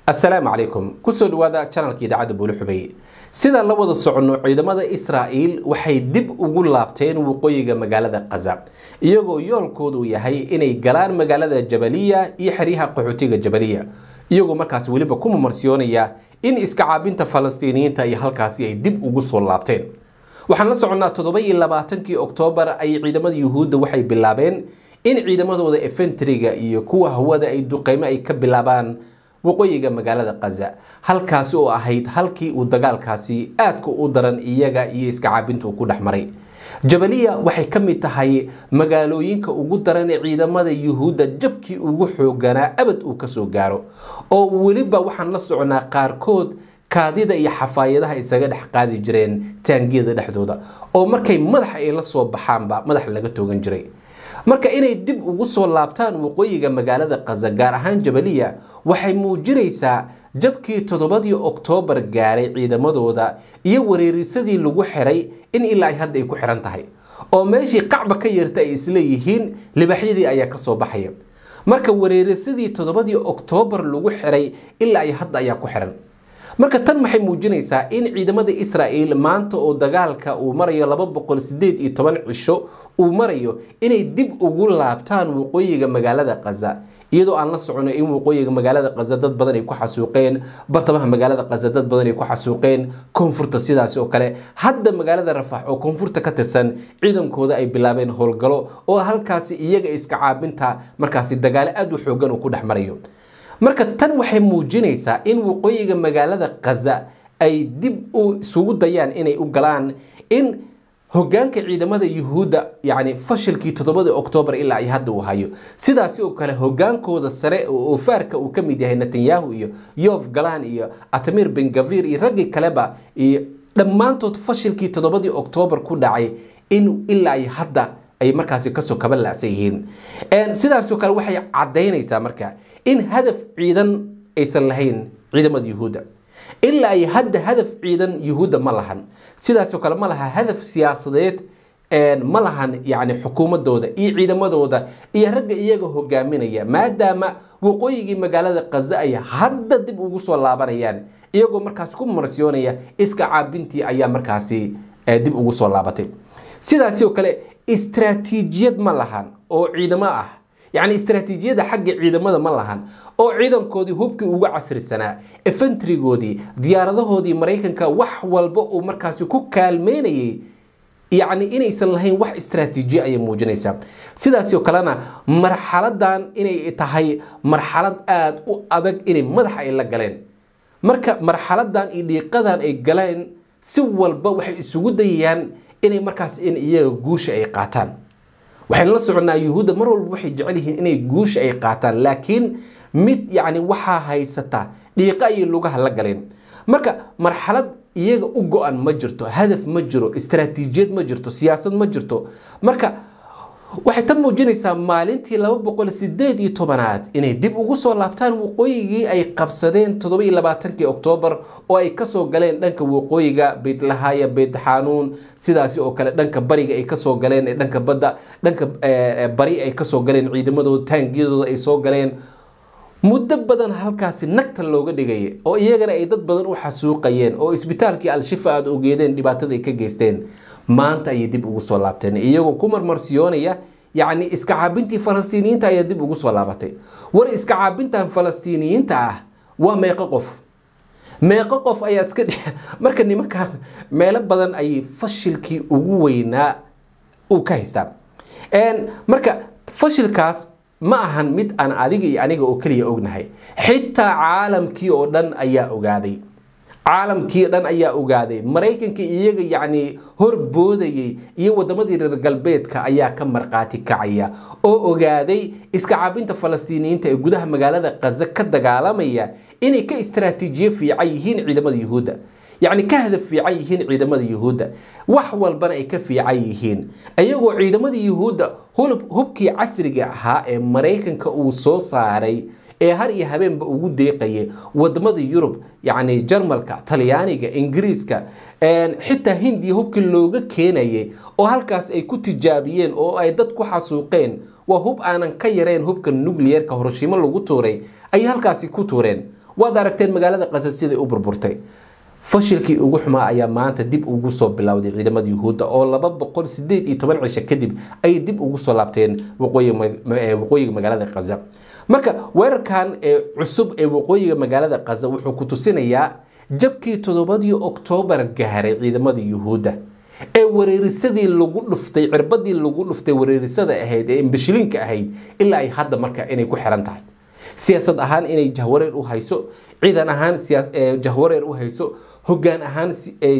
السلام عليكم كسر وهذا channel كي دعاد بقول حبي سيدا لوضع الصعنو عندما إسرائيل وحي دب وقول لابتين وقوية مجالة غزة يجو يالكودو يهي إني جلان مجالة الجبلية يحريها قحوتية الجبلية يجو مركز ولي بكم مرسيونية إن إسكعابين فلسطينيين تاي هالكاسي دب وقصوا لابتين وحنا صعنا تضبي لباتنكي أكتوبر أي عندما يهود وحي باللابين إن عندما وضع إفنتريجا يكوه هو ذا أي قيمة أي كبلابان waqooyiga magaalada Gaza halkaas oo ahayd halkii uu dagaalkaasi aadku u daran iyaga iyo iska caabintu ku dhaxmaray Jabaliya waxay kamid tahay magaalooyinka ugu daran ee ciidamada Yuhuudda jabkii ugu xoogana abad uu ka soo gaaro oo waliba waxaan la soconaa qaarkood kaadida iyo xafaayadaha isaga dhax qaadi jireen taangiyada dhexdooda oo markay madax ay la soo baxaanba madax laga toogan jiray marka inay dib ugu soo laabtaan waqooyiga magaalada Gaza gaar ahaan Jabaliya waxay muujinaysaa jabkii 7 Oktoobar gaaray ciidamadooda iyo wareerisadii lagu xiray in ilaa hadda ay ku xiran tahay oo meeshii qacba ka yarta ay isla yihiin libaxyadii ayaa ka soo baxay marka wareerisadii 7 Oktoobar lagu xiray ilaa hadda ayaa ku xiran marka tan maxay muujinaysaa in ciidamada Israa'iil maanta oo dagaalka uu marayo 218 cisho uu marayo inay dib ugu laabtaan waqooyiga magaalada Gaza iyadoo aan la socono in waqooyiga magaalada Gaza dad badan ay ku xasuuqeen bartamaha magaalada Gaza dad badan ay ku xasuuqeen koonfurta sidaas oo kale hadda magaalada Rafah oo koonfurta ka tirsan ciidankooda ay bilaabeen howlgalo oo halkaas iyaga iska caabinta markaas dagaal aad u xoogan oo ku dhaxmarayo marka tan waxay muujinaysaa in waqooyiga magaalada Gaza ay dib u isugu dayaan inay u galaan in hoggaanka ciidamada Yuhuudda yani fashilkii 7 Oktoobar ilaa ay hadda u hayo sidaas oo kale hoggaankooda sare oo faarka uu kamid yahay Netanyahu iyo Yoav Galan iyo Itamar Ben-Gvir iyo rag kaleba dhamaantood fashilkii 7 Oktoobar ku dhacay in ilaa ay hadda ay markaas ka soo kaban laasayeen sidaas oo kale waxay cadeynaysaa marka in hadaf ciidan aysan lahayn ciidamada Yuhuudda إلا أي هدف عيدا يهودا ملهن سيداسو كلا ملها هدف سياسيات ملهن يعني حكومة دودا عيدا ما دودا يرجع إيجا هجامينيا ما دام وقويجي مجالات غزة أي هدا دب وجوس ولا بنيان إيجا مركز كم مرسيونيا إسكا عبنتي أيام مركزي دب وجوس ولا بتي سيداسو كلا استراتيجية ملهن أو عيدا ما يعني استراتيجية حق عيدمada ma lahan oo ciidankoodii hubkii ugu casrisanaa infantrygoodii diyaaradahoodii Mareykanka wax walba oo markaas ku kaalmeynayay yani inaysan lahayn wax istaraatiiji ay muujinaysaa sidaas oo kalena marxaladan inay tahay marxalad aad u adag inay madax ay la galeen marka marxaladan idhiiqadan ay galeen si walba waxay isugu dayayaan inay markaas in iyaga guusha ay qaataan waxaan la soconaa Yuhuudda mar walba waxay jecel yihiin inay guush ay qaataan laakiin mid yani waxa haysata dhiiqa ay lugaha la galeen marka marxalad iyaga u go'an ma jirto hadaf ma jiro istaraatiijiyad ma jirto siyaasad ma jirto marka waxay tan muujinaysaa maalintii 218 inay dib ugu soo laabtaan waqooyigii ay qabsadeen 27 Oktoobar oo ay ka soo galeen dhanka waqooyiga Beit Lahaya Beit Hanuun sidaas oo kale dhanka bariga ay ka soo galeen dhanka badda dhanka bari ay ka soo galeen ciidamadooda taangiyadooda ay soo galeen muddo badan halkaas nagta looga dhigay oo iyagana ay dad badan u xasuuqayeen oo isbitaalkii Al-Shifa aad u geedeen dhibaatada ay ka geysteen maanta ay dib ugu soo laabteen iyagoo ku marmarsiyoonaya يعني iska caabintii Falastiiniyiinta ay dib ugu soo laabatay war iska caabintan Falastiiniyiinta ah waa meeqa qof ayaa iska marka nimanka meel badan ay fashilkii ugu weynaa u ka haystaan marka fashilkaas ma ahan mid aan adiga iyo aniga oo kaliya ognahay xitaa caalamkii oo dhan ayaa ogaaday caalamkii dhan ayaa ogaaday Mareykanka iyaga yani horboodayay iyo wadamadii reer galbeedka ayaa ka marqaati kacaya oo ogaaday iska caabinta Falastiiniyiinta ee gudaha magaalada Gaza ka dagaalamaya inay ka istaraatiijiye fiican yihiin ciidamada Yuhuudda يعني كهدف في عيهن عيدمada يهودا wax walbana ay ka fiican yihiin ayagoo ciidamada Yuhuudda hubkii casriga ahaa ee Mareykanka uu soo saaray ee har iyo habeenba ugu deeqayay wadamada Yurub yani Jarmalka Talyaaniga Ingiriiska xitaa Hindiya hubkii looga keenayay oo halkaas ay ku tijaabiyeen oo ay dad ku xasuuqeen waa hub aanan ka yareen hubka nuclearka Hiroshima lagu tuuray ay halkaas ku tuureen waad aragteen magaalada Gaza sidii u burburtay fashilkii ugu xumaa ayaa maanta dib ugu soo bilowday ciidamada Yuhuudda oo 218 cisho kadib ay dib ugu soo laabteen waqooyiga magaalada Gaza marka weerarkan cusub ee waqooyiga magaalada Gaza wuxuu ku tusinayaa jabkii 7 Oktoobar gaaray ciidamada Yuhuudda ee wareerisadii lagu dhuftay cirbadii lagu dhuftay wareerisada ahayd ee imbishilinka ahayd ilaa ay hadda marka inay ku xiran tahay siyaasad ahaan inay jahwareer u hayso ciidan ahaan jahwareer u hayso hoggaan ahaan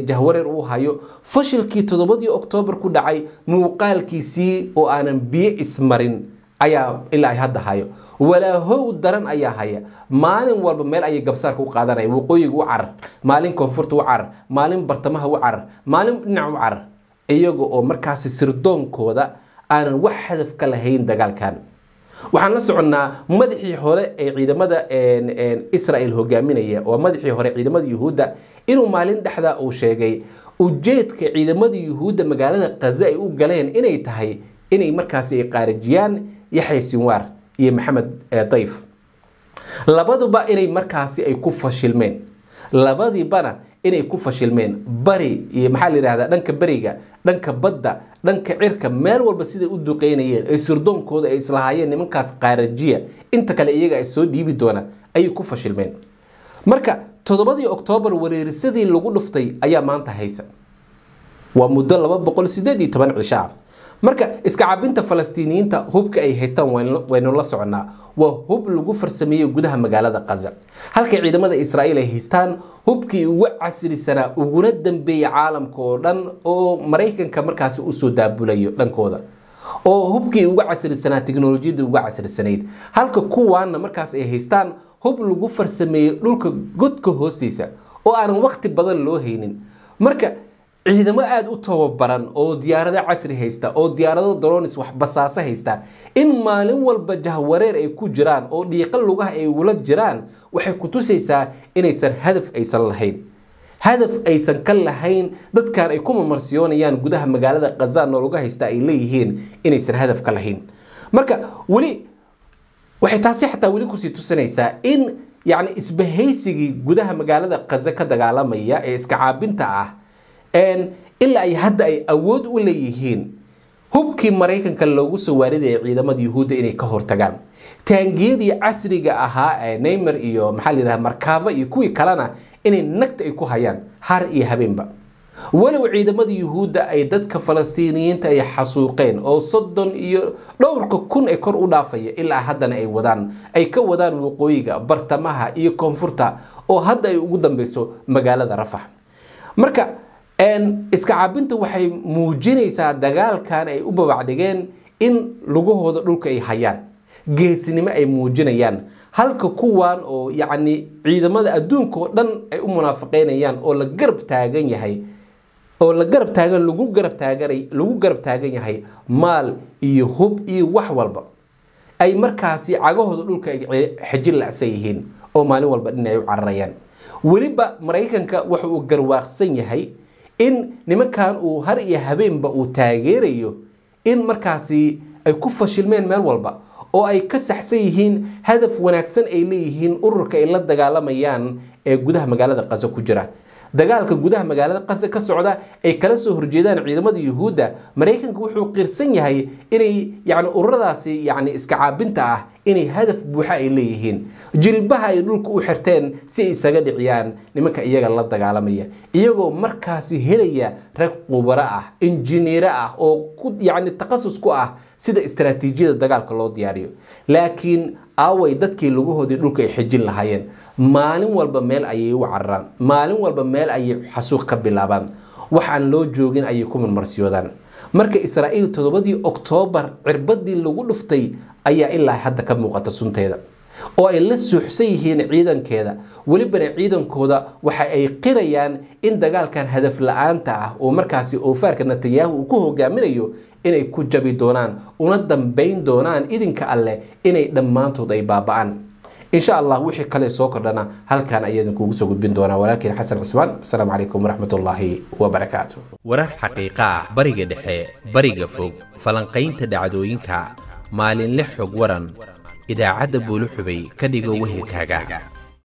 jahwareer u hayo fashilkii 7 Oktoobar ku dhacay muuqaalkiisii oo aanan biyo ismarin ayaa ilaa ay hadda hayo walaa how daran ayaa haya maalin walba meel ay gabsaarka u qaadanay waqooyiga u carar maalin koonfurta u carar maalin bartamaha u carar maalin dhinac u carar iyaga oo markaas sirdoonkooda aanan wax hadaf ka lahayn dagaalkan waxaan la soconnaa madaxii hore ee ciidamada Israa'iil hogaaminaya oo madaxii hore ciidamada Yuhuudda inuu maalin dhaxda uu sheegay ujeedka ciidamada Yuhuudda magaalada Gaza ay u galeen inay tahay inay markaas ay qaarajiyaan Yaxya Sinwaar iyo Maxamed Tayf labaduba inay markaas ay ku fashilmeen labadibana inay ku fashilmeen bari iyo maxaa la yiraahdaa dhanka bariga dhanka badda dhanka cirka meel walba sida u duqeynayeen ay sirdoonkooda ay islahaayeen nimankaas qaarajiya inta kale iyaga ay soo dhiibi doona ay ku fashilmeen marka 7 Oktoobar wareerisadii lagu dhuftay ayaa maanta haysa waa muddo 218 cisho marka iska caabinta Falastiiniyiinta hubka ay haystaan waynu la soconaa waa hub lagu farsameeyay gudaha magaalada Gaza halka ciidamada Israa'iil ay haystaan hubkii ugu casrisanaa uguna dambeeyay caalamka oo dhan oo Mareykanka markaas u soo daabulayo dhankooda oo hubkii ugu casrisanaa tiknoolajiyada ugu casrisanayd halka kuwaana markaas ay haystaan hub lagu farsameeyay dhulka godka hoostiisa oo aan waqti badan loo haynin marka ciidamo aad u tababaran oo diyaarado casri haysta oo diyaarado drones wax basaasa haysta in maalin walba jahwareer ay ku jiraan oo dhiiqan lugaha ay wala jiraan waxay ku tusaysaa inaysan hadaf aysan ka lahayn dadkan ay ku marsiyoonayaan gudaha magaalada Gaza nologa haysta ay leeyihiin inaysan hadaf ka lahayn marka wali waxay taasi xataa wali ku sii tusinaysaa in yani isbahaysigii gudaha magaalada Gaza ka dagaalamaya ee iska caabinta ah ilaa ay hadda ay awood u leeyihiin hubkii Mareykanka loogu soo waariday ciidamada Yuhuudda inay ka hortagaan taangiyadii casriga ahaa ee Neymar iyo maxaa la yiraahdaa Markava iyo kuwii kalena inay nagta ay ku hayaan har iyo habeenba walow ciidamada Yuhuudda ay dadka Falastiiniyiinta ay xasuuqeen oo 30 iyo dhowrka kun ay kor u dhaafaya ilaa haddana ay ka wadaan waqooyiga bartamaha iyo koonfurta oo hadda ay ugu dambeyso magaalada Rafah marka iska caabinta waxay muujinaysaa dagaalkan ay u babacdhigeen in lugahooda dhulka ay hayaan geesinimo ay muujinayaan halka kuwan oo yani ciidamada adduunka oo dhan ay u munaafaqeynayaan oo la garab taagan yahay lagu garab taagan yahay maal iyo hub iyo wax walba ay markaasi cagahooda dhulka ay xajin la'san yihiin oo maalin walba dhinay u cararayaan waliba Mareykanka waxa uu garwaaqsan yahay in nimankan uu har iyo habeenba uu taageerayo in markaasi ay ku fashilmeen meel walba oo ay ka saxsan yihiin hadaf wanaagsan ay leeyihiin ururka ay la dagaalamayaan ee gudaha magaalada Gaza ku jira dagaalka gudaha magaalada Gaza ka socda ay kala soo horjeedaan ciidamada Yuhuudda Mareykanka wuxuu qirsan yahay inay yani ururadaasi yani iska caabinta ah inay hadaf buuxa ay leeyihiin jilbaha ay dhulka u xirteen si ay isaga dhiciyaan nimanka iyaga la dagaalamaya iyagoo markaasi helaya rag qubaro ah injineer ah oo yani takhasus ku ah sida istiraatiijiyada dagaalka loo diyaariyo laakiin away dadkii lugahoodii dhulka ay xijin lahaayeen maalin walba meel ayay u cararaan maalin walba meel ayay xasuuq ka bilaabaan waxaan loo joogin ayay ku marmarsiyoodaan marka Israa'iil 7 Oktoobar cirbadii lagu dhuftay ayaa ilaa hadda ka muuqata sunteeda oo ay la suuxsan yihiin ciidankeeda waliba ciidankooda waxa ay qirayaan in dagaalkan hadaf la'aanta ah oo markaasi Oofarka Netanyahu uu ku hogaaminayo inay ku jabi doonaan una dambeyn doonaan idinka alle inay dhammaantood ay baaba'aan إن شاء الله وحي كله سوكرنا هل كان أيضا كوسو بين دونا ولكن حسن عثمان السلام عليكم ورحمة الله وبركاته ورر حقيقة بريق دحي بريق فوق فلنقين تدعدوينكا مالين لحق ورن إذا عدبوا لحبي كدقوا وهي الكاقا